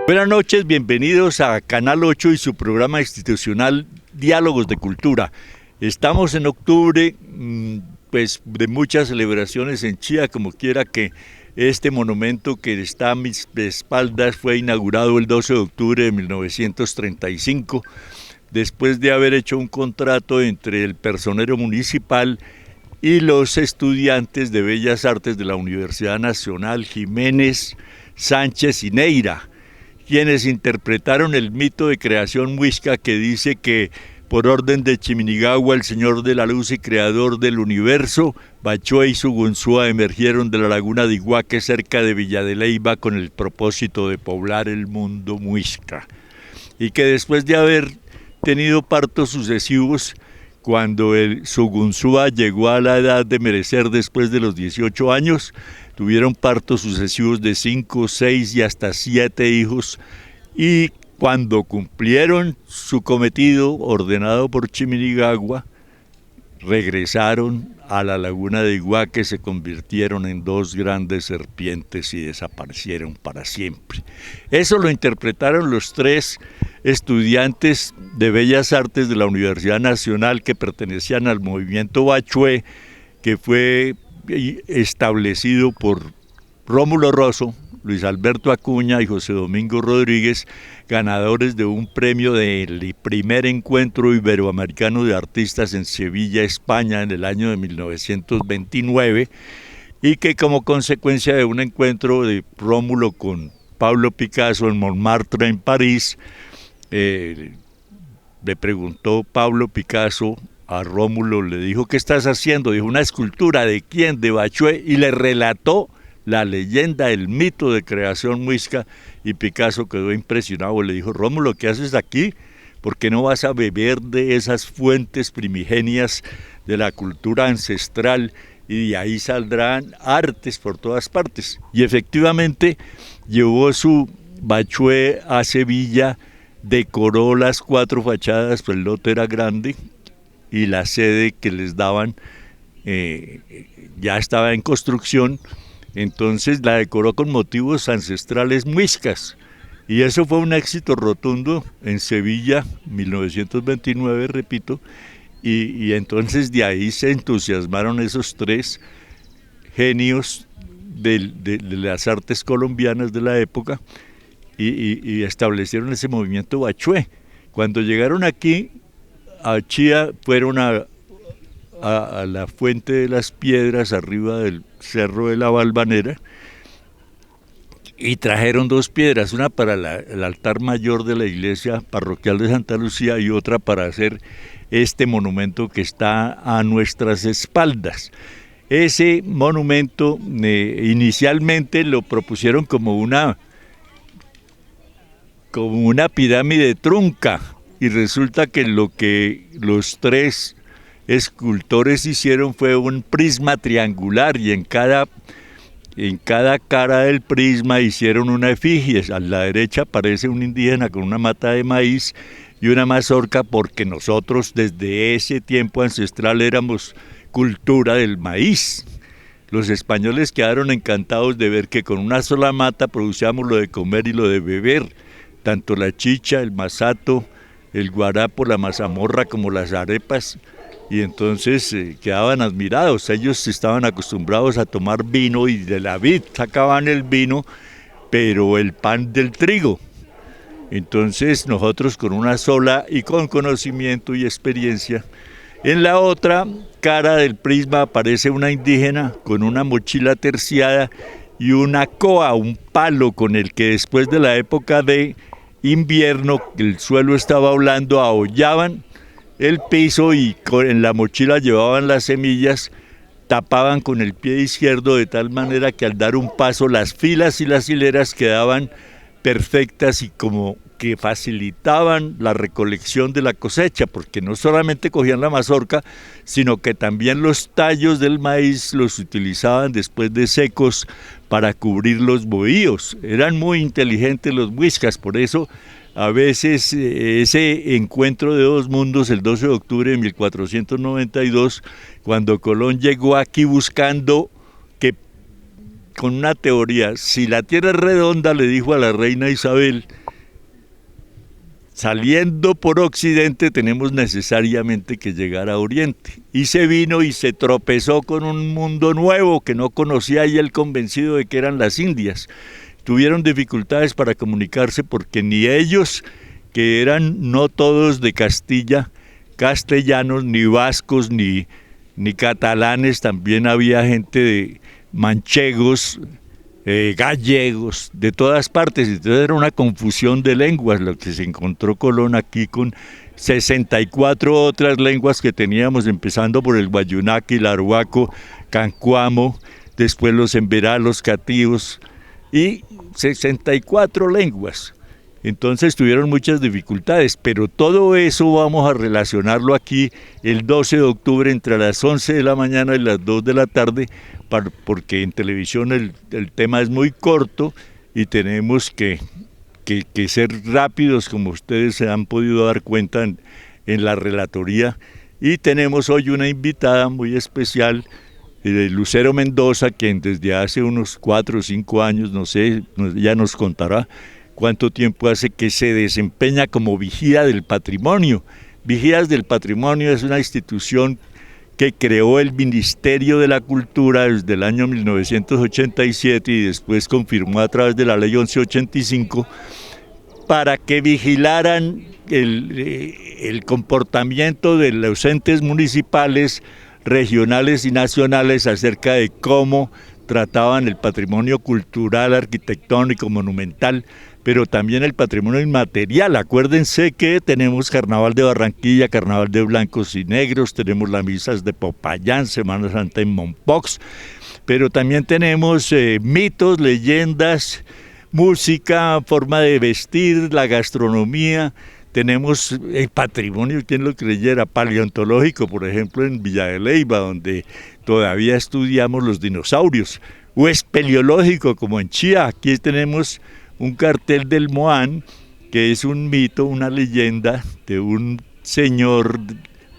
Buenas noches, bienvenidos a Canal 8 y su programa institucional Diálogos de Cultura. Estamos en octubre, pues de muchas celebraciones en Chía, como quiera que este monumento que está a mis espaldas fue inaugurado el 12 de octubre de 1935, después de haber hecho un contrato entre el personero municipal y los estudiantes de Bellas Artes de la Universidad Nacional Jiménez, Sánchez y Neira, quienes interpretaron el mito de creación muisca que dice que por orden de Chiminigagua, el señor de la luz y creador del universo, Bachué y Sugunzúa emergieron de la laguna de Iguaque cerca de Villa de Leyva con el propósito de poblar el mundo muisca. Y que después de haber tenido partos sucesivos, cuando el Sugunzúa llegó a la edad de merecer después de los 18 años, tuvieron partos sucesivos de 5, 6 y hasta 7 hijos, y cuando cumplieron su cometido ordenado por Chiminigagua, regresaron a la laguna de Iguaque, se convirtieron en 2 grandes serpientes y desaparecieron para siempre. Eso lo interpretaron los 3 estudiantes de Bellas Artes de la Universidad Nacional que pertenecían al movimiento Bachué, que fue establecido por Rómulo Rosso, Luis Alberto Acuña y José Domingo Rodríguez, ganadores de un premio del primer encuentro iberoamericano de artistas en Sevilla, España, en el año de 1929, y que como consecuencia de un encuentro de Rómulo con Pablo Picasso en Montmartre, en París, le preguntó Pablo Picasso a Rómulo, le dijo: ¿qué estás haciendo? Dijo: una escultura. ¿De quién? De Bachué. Y le relató la leyenda, el mito de creación muisca, y Picasso quedó impresionado. Le dijo: Rómulo, ¿qué haces aquí? ¿Por qué no vas a beber de esas fuentes primigenias de la cultura ancestral? Y de ahí saldrán artes por todas partes. Y efectivamente llevó su Bachué a Sevilla, decoró las 4 fachadas, pues el lote era grande, y la sede que les daban ya estaba en construcción. Entonces la decoró con motivos ancestrales muiscas, y eso fue un éxito rotundo en Sevilla, 1929, repito, y entonces de ahí se entusiasmaron esos 3 genios de las artes colombias de la época, y establecieron ese movimiento Bachué. Cuando llegaron aquí a Chía, fueron a la Fuente de las Piedras, arriba del Cerro de la Valvanera, y trajeron 2 piedras, una para el altar mayor de la iglesia parroquial de Santa Lucía y otra para hacer este monumento que está a nuestras espaldas. Ese monumento inicialmente lo propusieron como una pirámide trunca, y resulta que lo que los 3 escultores hicieron fue un prisma triangular, y en cada cara del prisma hicieron una efigie. A la derecha aparece un indígena con una mata de maíz y una mazorca, porque nosotros desde ese tiempo ancestral éramos cultura del maíz. Los españoles quedaron encantados de ver que con una sola mata producíamos lo de comer y lo de beber, tanto la chicha, el masato, el guarapo, la mazamorra, como las arepas, y entonces quedaban admirados. Ellos estaban acostumbrados a tomar vino, y de la vid sacaban el vino, pero el pan del trigo. Entonces nosotros con una sola, y con conocimiento y experiencia. En la otra cara del prisma aparece una indígena con una mochila terciada y una coa, un palo con el que después de la época de invierno, el suelo estaba blando, ahollaban el piso, y en la mochila llevaban las semillas, tapaban con el pie izquierdo de tal manera que al dar un paso las filas y las hileras quedaban perfectas, y como que facilitaban la recolección de la cosecha, porque no solamente cogían la mazorca, sino que también los tallos del maíz los utilizaban después de secos para cubrir los bohíos. Eran muy inteligentes los muiscas, por eso a veces ese encuentro de 2 mundos, el 12 de octubre de 1492, cuando Colón llegó aquí buscando que con una teoría. Si la Tierra es redonda, le dijo a la reina Isabel, saliendo por Occidente tenemos necesariamente que llegar a Oriente. Y se vino y se tropezó con un mundo nuevo que no conocía, y él convencido de que eran las Indias. Tuvieron dificultades para comunicarse porque ni ellos, que eran no todos de Castilla, castellanos, ni vascos, ni catalanes, también había gente de manchegos, gallegos, de todas partes. Entonces era una confusión de lenguas lo que se encontró Colón aquí, con 64 otras lenguas que teníamos, empezando por el guayunaque, el arhuaco, cancuamo, después los emberá, los cativos, y 64 lenguas. Entonces tuvieron muchas dificultades, pero todo eso vamos a relacionarlo aquí el 12 de octubre entre las 11 de la mañana y las 2 de la tarde, porque en televisión el tema es muy corto y tenemos que ser rápidos, como ustedes se han podido dar cuenta en la relatoría. Y tenemos hoy una invitada muy especial, Lucero Mendoza, quien desde hace unos 4 o 5 años, no sé, ya nos contará cuánto tiempo hace que se desempeña como vigía del patrimonio. Vigías del Patrimonio es una institución que creó el Ministerio de la Cultura desde el año 1987 y después confirmó a través de la ley 1185 para que vigilaran el comportamiento de los entes municipales, regionales y nacionales acerca de cómo trataban el patrimonio cultural, arquitectónico, monumental, pero también el patrimonio inmaterial. Acuérdense que tenemos Carnaval de Barranquilla, Carnaval de Blancos y Negros, tenemos las misas de Popayán, Semana Santa en Mompox, pero también tenemos mitos, leyendas, música, forma de vestir, la gastronomía. Tenemos el patrimonio, quien lo creyera, paleontológico, por ejemplo, en Villa de Leyva, donde todavía estudiamos los dinosaurios, o espeleológico, como en Chía. Aquí tenemos un cartel del Moán, que es un mito, una leyenda de un señor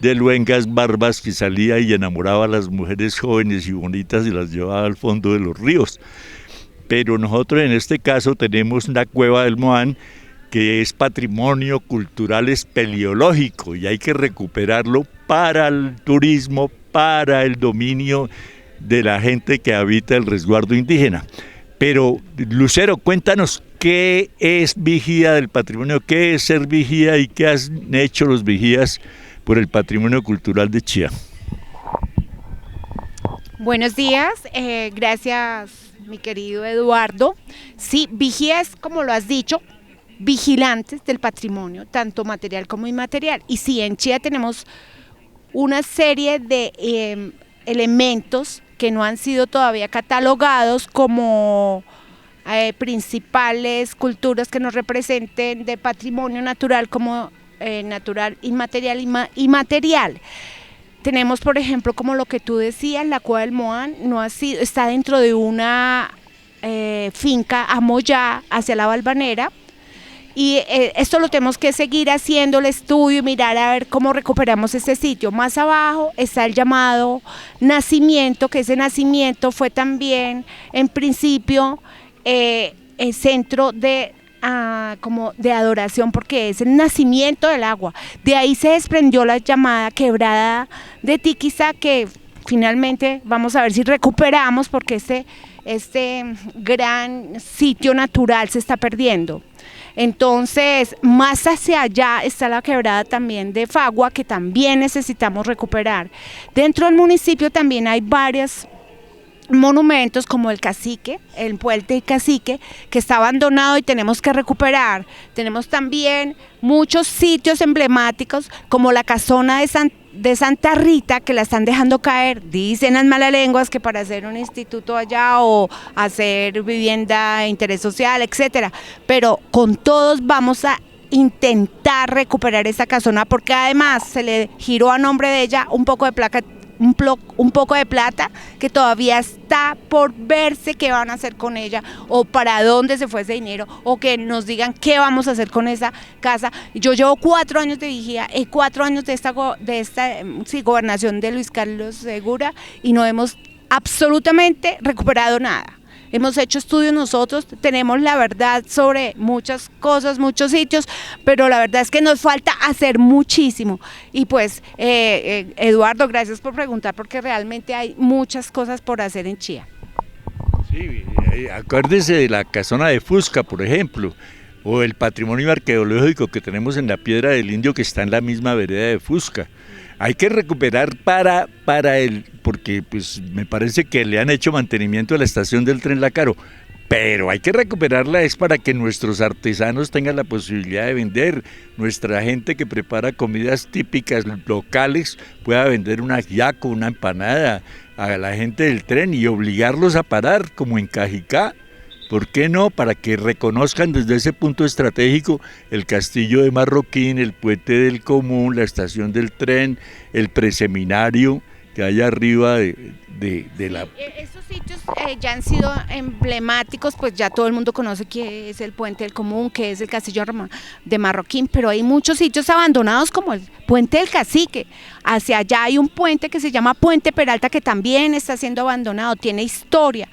de luengas barbas que salía y enamoraba a las mujeres jóvenes y bonitas y las llevaba al fondo de los ríos. Pero nosotros en este caso tenemos una cueva del Moán, que es patrimonio cultural espeleológico, y hay que recuperarlo para el turismo, para el dominio de la gente que habita el resguardo indígena. Pero, Lucero, cuéntanos, ¿qué es vigía del patrimonio? ¿Qué es ser vigía y qué han hecho los vigías por el patrimonio cultural de Chía? Buenos días, gracias mi querido Eduardo. Sí, vigía es, como lo has dicho, vigilantes del patrimonio, tanto material como inmaterial. Y sí, en Chía tenemos una serie de elementos que no han sido todavía catalogados como principales culturas que nos representen de patrimonio natural, como natural, inmaterial y material. Tenemos, por ejemplo, como lo que tú decías, la Cueva del Moán no ha sido, está dentro de una finca amoyá hacia la Valvanera. Y esto lo tenemos que seguir haciendo el estudio y mirar a ver cómo recuperamos ese sitio. Más abajo está el llamado Nacimiento, que ese Nacimiento fue también en principio el centro de, como de adoración, porque es el nacimiento del agua. De ahí se desprendió la llamada Quebrada de Tiquisá, que finalmente vamos a ver si recuperamos, porque este gran sitio natural se está perdiendo. Entonces, más hacia allá está la quebrada también de Fagua, que también necesitamos recuperar. Dentro del municipio también hay varios monumentos, como el Cacique, el puente del Cacique, que está abandonado y tenemos que recuperar. Tenemos también muchos sitios emblemáticos, como la casona de Santa Rita, que la están dejando caer. Dicen las malas lenguas que para hacer un instituto allá o hacer vivienda de interés social, etcétera. Pero con todos vamos a intentar recuperar esa casona, porque además se le giró a nombre de ella un poco de plata que todavía está por verse qué van a hacer con ella, o para dónde se fue ese dinero, o que nos digan qué vamos a hacer con esa casa. Yo llevo 4 años de vigía, 4 años de esta gobernación de Luis Carlos Segura, y no hemos absolutamente recuperado nada. hemos hecho estudios nosotros, tenemos la verdad sobre muchas cosas, muchos sitios, pero la verdad es que nos falta hacer muchísimo. Y pues, Eduardo, gracias por preguntar, porque realmente hay muchas cosas por hacer en Chía. Sí, acuérdese de la casona de Fusca, por ejemplo, o el patrimonio arqueológico que tenemos en la Piedra del Indio, que está en la misma vereda de Fusca. Hay que recuperar porque pues me parece que le han hecho mantenimiento a la estación del tren La Caro, pero hay que recuperarla es para que nuestros artesanos tengan la posibilidad de vender, nuestra gente que prepara comidas típicas locales pueda vender un ajiaco, una empanada a la gente del tren y obligarlos a parar, como en Cajicá. ¿Por qué no? Para que reconozcan desde ese punto estratégico el castillo de Marroquín, el puente del Común, la estación del tren, el preseminario que hay arriba de la... Esos sitios ya han sido emblemáticos, pues ya todo el mundo conoce qué es el puente del Común, qué es el castillo de Marroquín, pero hay muchos sitios abandonados como el puente del Cacique. Hacia allá hay un puente que se llama Puente Peralta que también está siendo abandonado, tiene historia.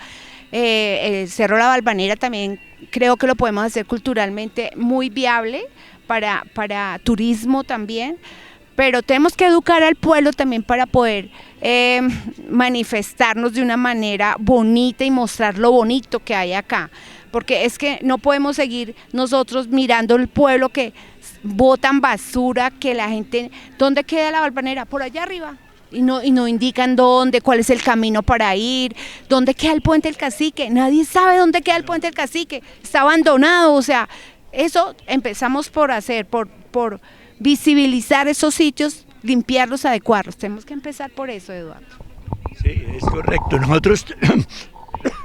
El Cerro La Balvanera también creo que lo podemos hacer culturalmente muy viable para turismo también, pero tenemos que educar al pueblo también para poder manifestarnos de una manera bonita y mostrar lo bonito que hay acá, porque es que no podemos seguir nosotros mirando el pueblo que botan basura, que la gente, ¿dónde queda la Balvanera? Por allá arriba. Y no indican dónde, cuál es el camino para ir, dónde queda el puente del Cacique, nadie sabe dónde queda el puente del Cacique, está abandonado, o sea, eso empezamos por hacer, por visibilizar esos sitios, limpiarlos, adecuarlos, tenemos que empezar por eso, Eduardo. Sí, es correcto, nosotros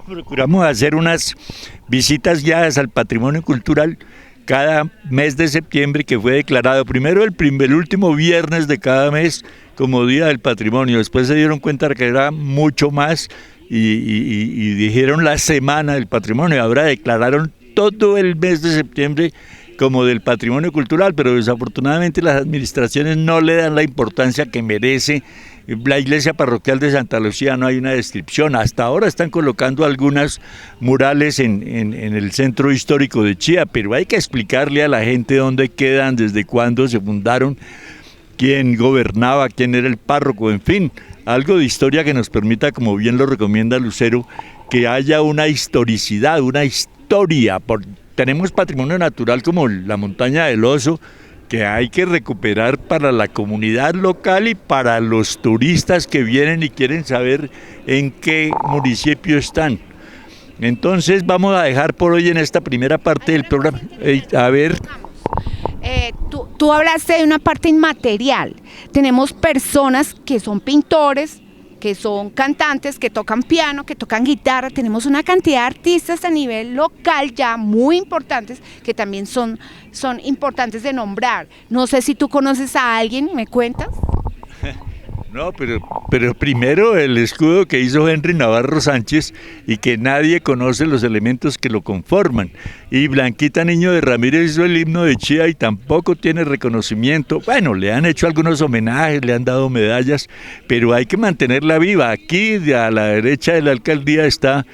procuramos hacer unas visitas guiadas al patrimonio cultural cada mes de septiembre, que fue declarado primero el último viernes de cada mes como Día del Patrimonio. Después se dieron cuenta que era mucho más y dijeron la Semana del Patrimonio. Ahora declararon todo el mes de septiembre como del patrimonio cultural, pero desafortunadamente las administraciones no le dan la importancia que merece. La iglesia parroquial de Santa Lucía no hay una descripción. Hasta ahora están colocando algunas murales en el centro histórico de Chía, pero hay que explicarle a la gente dónde quedan, desde cuándo se fundaron, quién gobernaba, quién era el párroco, en fin, algo de historia que nos permita, como bien lo recomienda Lucero, que haya una historicidad, una historia. Tenemos patrimonio natural como la montaña del Oso, que hay que recuperar para la comunidad local y para los turistas que vienen y quieren saber en qué municipio están. Entonces vamos a dejar por hoy en esta primera parte del programa. A ver. Tú hablaste de una parte inmaterial. Tenemos personas que son pintores, que son cantantes, que tocan piano, que tocan guitarra. Tenemos una cantidad de artistas a nivel local ya muy importantes, que también son importantes de nombrar. No sé si tú conoces a alguien, ¿me cuentas? No, pero primero el escudo que hizo Henry Navarro Sánchez y que nadie conoce los elementos que lo conforman. Y Blanquita Niño de Ramírez hizo el himno de Chía y tampoco tiene reconocimiento. Bueno, le han hecho algunos homenajes, le han dado medallas, pero hay que mantenerla viva. Aquí a la derecha de la alcaldía está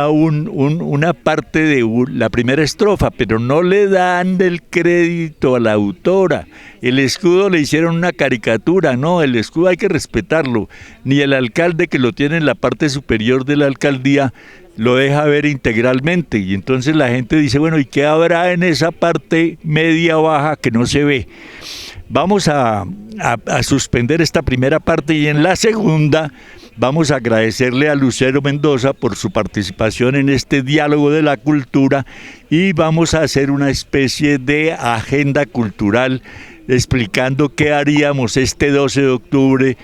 una parte de la primera estrofa, pero no le dan el crédito a la autora. El escudo le hicieron una caricatura, no, el escudo hay que respetarlo. Ni el alcalde, que lo tiene en la parte superior de la alcaldía, lo deja ver integralmente, y entonces la gente dice, bueno, ¿y qué habrá en esa parte media baja que no se ve? Vamos a suspender esta primera parte y en la segunda vamos a agradecerle a Lucero Mendoza por su participación en este diálogo de la cultura y vamos a hacer una especie de agenda cultural explicando qué haríamos este 12 de octubre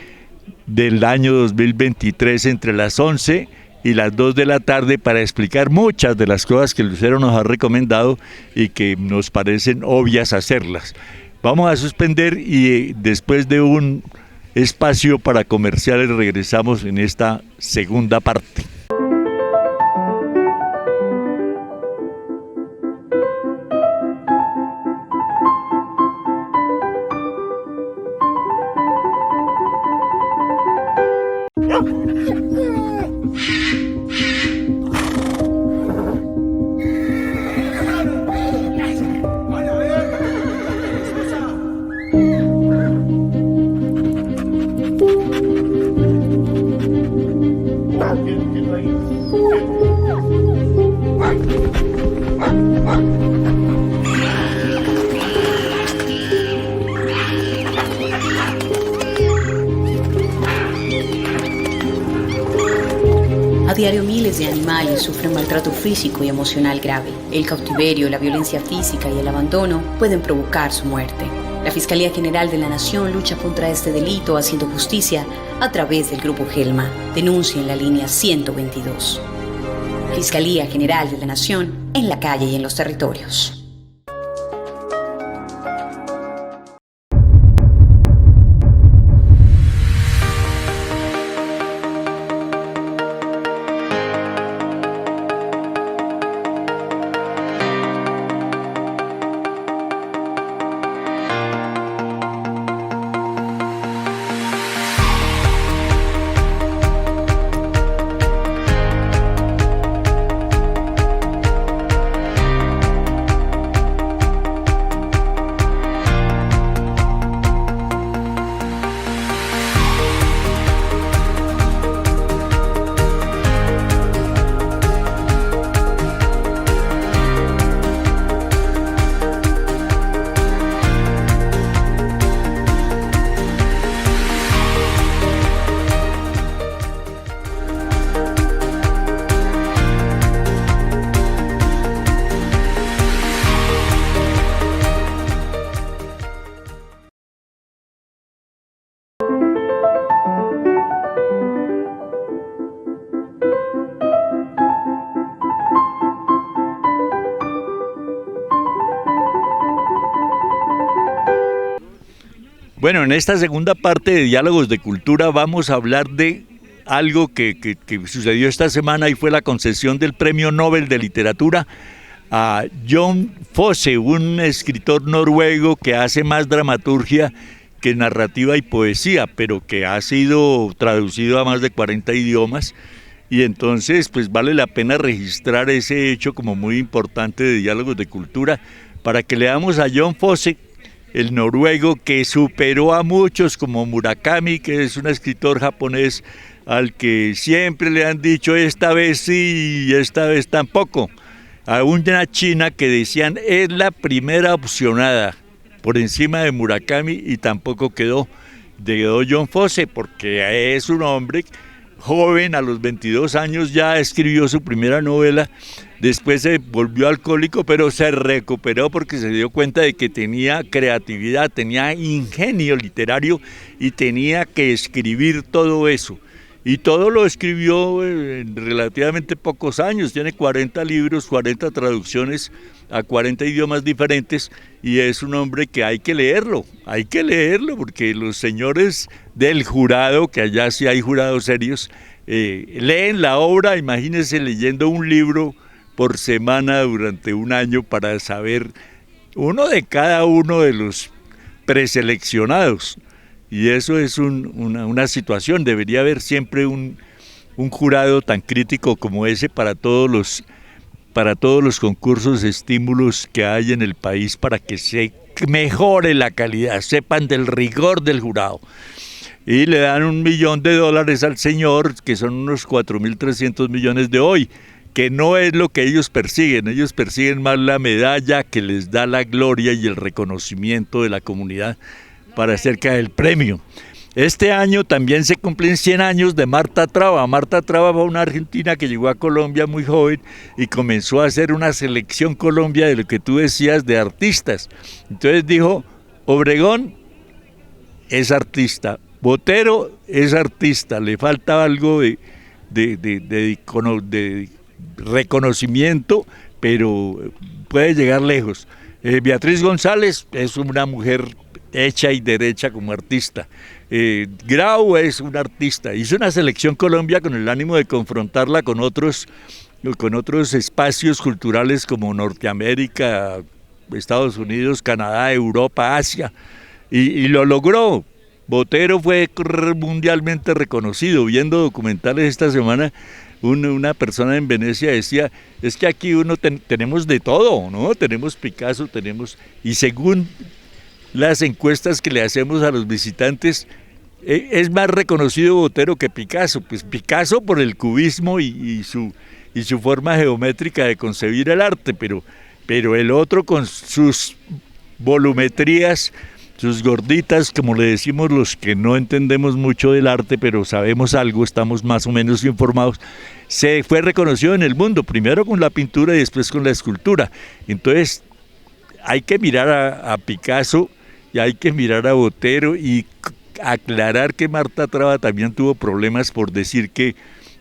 del año 2023 entre las 11 y las 2 de la tarde para explicar muchas de las cosas que Lucero nos ha recomendado y que nos parecen obvias hacerlas. Vamos a suspender y después de un espacio para comerciales regresamos en esta segunda parte. diario miles de animales sufren maltrato físico y emocional grave. El cautiverio, la violencia física y el abandono pueden provocar su muerte. La Fiscalía General de la Nación lucha contra este delito haciendo justicia a través del Grupo Gelma. Denuncia en la línea 122. Fiscalía General de la Nación, en la calle y en los territorios. Bueno, en esta segunda parte de Diálogos de Cultura vamos a hablar de algo que sucedió esta semana y fue la concesión del Premio Nobel de Literatura a Jon Fosse, un escritor noruego que hace más dramaturgia que narrativa y poesía, pero que ha sido traducido a más de 40 idiomas. Y entonces pues vale la pena registrar ese hecho como muy importante de Diálogos de Cultura para que leamos a Jon Fosse, el noruego que superó a muchos como Murakami, que es un escritor japonés al que siempre le han dicho esta vez sí y esta vez tampoco. A una china que decían es la primera opcionada por encima de Murakami y tampoco quedó Jon Fosse, porque es un hombre joven, a los 22 años ya escribió su primera novela. Después se volvió alcohólico, pero se recuperó porque se dio cuenta de que tenía creatividad, tenía ingenio literario y tenía que escribir todo eso. Y todo lo escribió en relativamente pocos años, tiene 40 libros, 40 traducciones a 40 idiomas diferentes y es un hombre que hay que leerlo porque los señores del jurado, que allá sí hay jurados serios, leen la obra. Imagínense leyendo un libro por semana durante un año para saber uno de cada uno de los preseleccionados. Y eso es una situación, debería haber siempre un jurado tan crítico como ese para todos los concursos, estímulos que hay en el país para que se mejore la calidad, sepan del rigor del jurado. Y le dan $1 millón al señor, que son unos 4.300 millones de hoy, que no es lo que ellos persiguen más la medalla que les da la gloria y el reconocimiento de la comunidad para acerca del premio. Este año también se cumplen 100 años de Marta Traba. Marta Traba fue una argentina que llegó a Colombia muy joven y comenzó a hacer una selección Colombia de lo que tú decías de artistas. Entonces dijo, Obregón es artista, Botero es artista, le falta algo de reconocimiento, pero puede llegar lejos. Beatriz González es una mujer hecha y derecha como artista. Grau es un artista. Hizo una selección Colombia con el ánimo de confrontarla con otros espacios culturales como Norteamérica, Estados Unidos, Canadá, Europa, Asia, y lo logró. Botero fue mundialmente reconocido. Viendo documentales esta semana, una persona en Venecia decía, es que aquí tenemos de todo, ¿no? Tenemos Picasso, y según las encuestas que le hacemos a los visitantes, es más reconocido Botero que Picasso. Pues Picasso por el cubismo y su forma geométrica de concebir el arte, pero el otro con sus volumetrías sus gorditas, como le decimos los que no entendemos mucho del arte, pero sabemos algo, estamos más o menos informados, se fue reconocido en el mundo, primero con la pintura y después con la escultura. Entonces, hay que mirar a Picasso y hay que mirar a Botero y aclarar que Marta Traba también tuvo problemas por decir que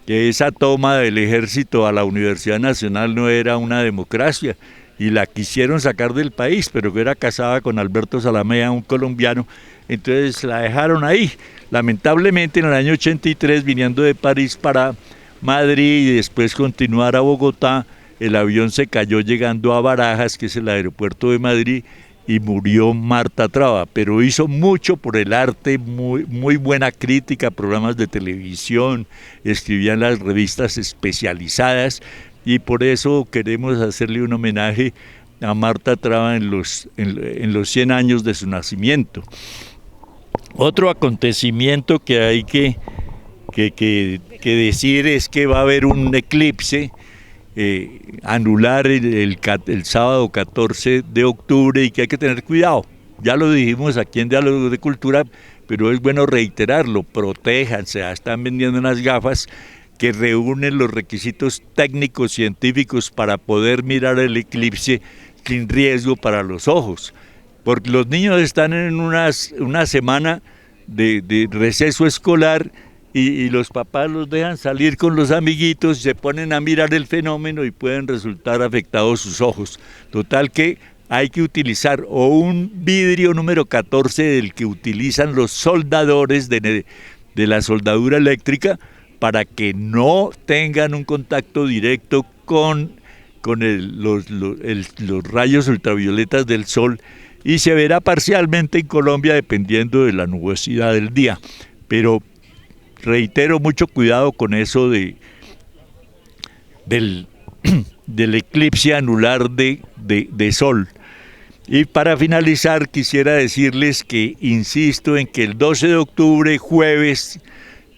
esa toma del ejército a la Universidad Nacional no era una democracia y la quisieron sacar del país, pero que era casada con Alberto Zalamea, un colombiano, entonces la dejaron ahí. Lamentablemente en el año 83, viniendo de París para Madrid y después continuar a Bogotá, el avión se cayó llegando a Barajas, que es el aeropuerto de Madrid, y murió Marta Traba, pero hizo mucho por el arte, muy buena crítica, programas de televisión, escribía en las revistas especializadas, y por eso queremos hacerle un homenaje a Marta Traba en los 100 años de su nacimiento. Otro acontecimiento que hay que decir es que va a haber un eclipse anular el sábado 14 de octubre y que hay que tener cuidado. Ya lo dijimos aquí en Diálogos de Cultura, pero es bueno reiterarlo, protéjanse, están vendiendo unas gafas que reúnen los requisitos técnicos científicos para poder mirar el eclipse sin riesgo para los ojos, porque los niños están en una semana de receso escolar y los papás los dejan salir con los amiguitos, se ponen a mirar el fenómeno y pueden resultar afectados sus ojos. Total que hay que utilizar o un vidrio número 14 del que utilizan los soldadores de la soldadura eléctrica para que no tengan un contacto directo con los rayos ultravioletas del sol, y se verá parcialmente en Colombia dependiendo de la nubosidad del día. Pero reitero, mucho cuidado con eso del eclipse anular de sol. Y para finalizar quisiera decirles que insisto en que el 12 de octubre, jueves,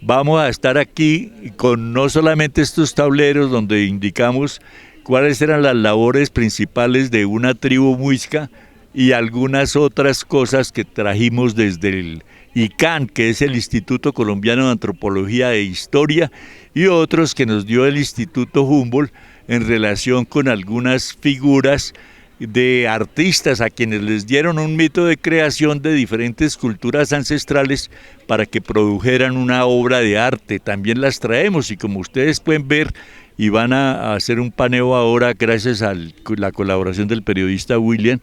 vamos a estar aquí con no solamente estos tableros donde indicamos cuáles eran las labores principales de una tribu muisca y algunas otras cosas que trajimos desde el ICANN, que es el Instituto Colombiano de Antropología e Historia, y otros que nos dio el Instituto Humboldt en relación con algunas figuras de artistas a quienes les dieron un mito de creación de diferentes culturas ancestrales para que produjeran una obra de arte. También las traemos y como ustedes pueden ver, y van a hacer un paneo ahora gracias a la colaboración del periodista William,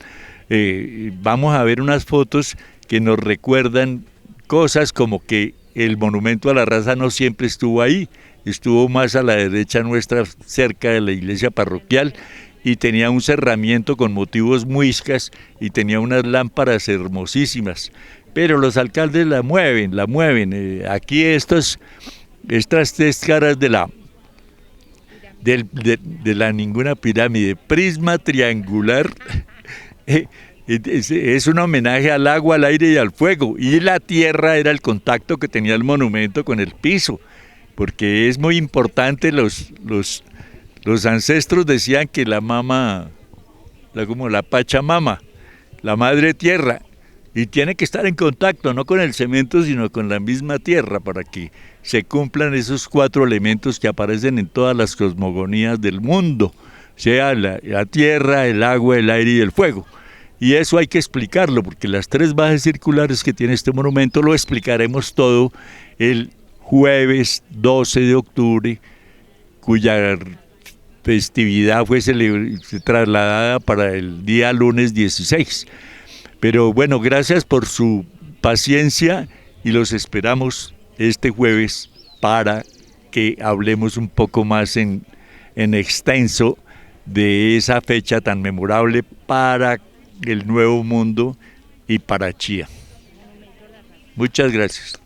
vamos a ver unas fotos que nos recuerdan cosas como que el monumento a la raza no siempre estuvo ahí, estuvo más a la derecha nuestra, cerca de la iglesia parroquial, y tenía un cerramiento con motivos muiscas y tenía unas lámparas hermosísimas, pero los alcaldes la mueven. Aquí estas tres caras de la ninguna pirámide, prisma triangular, es un homenaje al agua, al aire y al fuego, y la tierra era el contacto que tenía el monumento con el piso, porque es muy importante. Los ancestros decían que la mama, como la Pachamama, la madre tierra, y tiene que estar en contacto no con el cemento sino con la misma tierra para que se cumplan esos 4 elementos que aparecen en todas las cosmogonías del mundo, sea la tierra, el agua, el aire y el fuego. Y eso hay que explicarlo, porque las 3 bases circulares que tiene este monumento lo explicaremos todo el jueves 12 de octubre, cuya festividad fue trasladada para el día lunes 16. Pero bueno, gracias por su paciencia y los esperamos este jueves para que hablemos un poco más en extenso de esa fecha tan memorable para el Nuevo Mundo y para Chía. Muchas gracias.